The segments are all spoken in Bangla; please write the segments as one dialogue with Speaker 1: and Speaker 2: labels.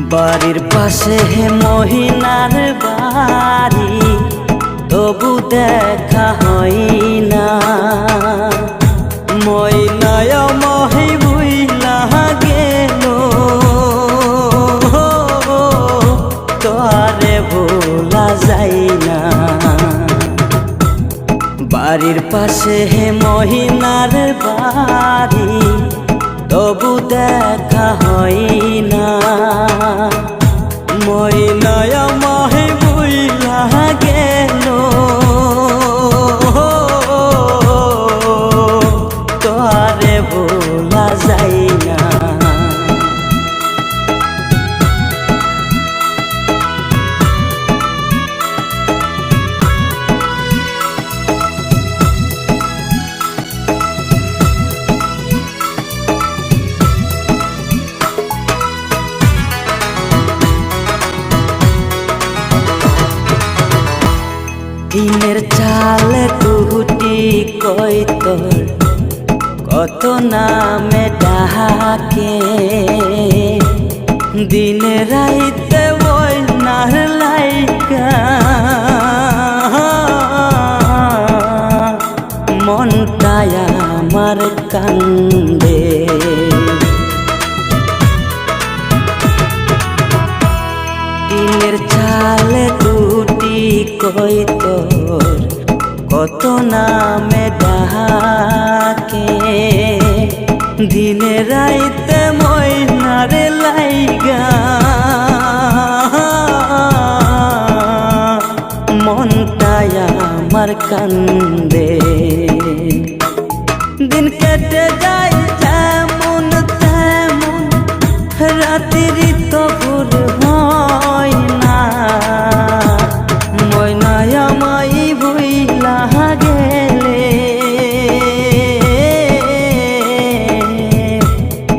Speaker 1: বাড়ির পাশে হে মহিনার বাড়ি, তবু দেখা হয় না। ময়নায় মহি বুইলা গেল, তোরে ভোলা যায় না। বাড়ির পাশে হে মহিনার বাড়ি, তবু দেখা হয় না। ময়নায় মহি বুইলা গেল, তোরে ভোলা যায় না। দিনের চাল কুটি কই তোর কত নামে ডাকে, দিনে রাইতে ওই নার লাইকা মনটায় আমার কান্দে। দিনের চাল কুটি কই তোর কত নামে ডাকে, দিনে রাইতে ময়নারে লাইগা মনটায় আমার কান্দে। দিন কেটে যায় যেমন তেমন, রাত্রি তো ভোর হয় না। ময়নায় মাই ভুইলা গেলে,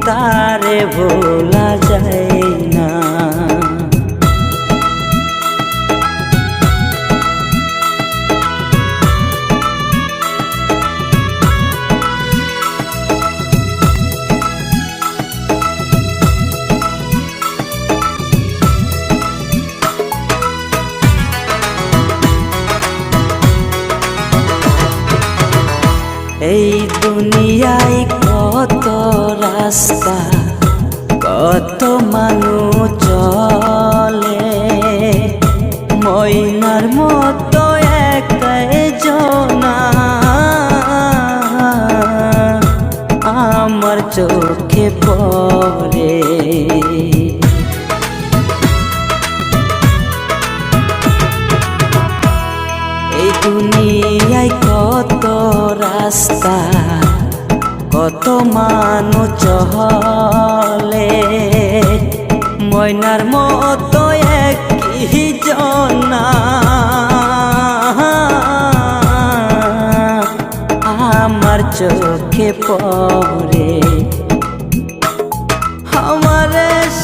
Speaker 1: তারে ভোলা যায় না। এই দুনিয়ায় কত রাস্তা, কত মানুষ চলে, ময়নার মতো একজনা আমার চোখে পড়ে। এই দুনিয়ায় কত রাস্তা, কত মানুষ চলে, ময়নার মতো একই জনা আমার চোখে পড়ে। আমার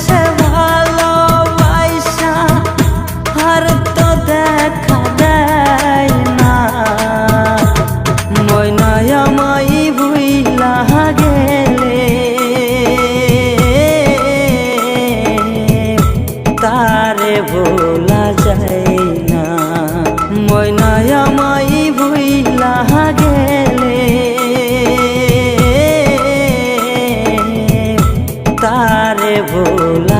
Speaker 1: সে ভালোবাসা আর তো দেখা দেয় না। ময়নায় মাই ভুইলা গেলে, তারে ভোলা যায় না। ময়নায় মাই ভুইলা গেলে, তারে ভোলা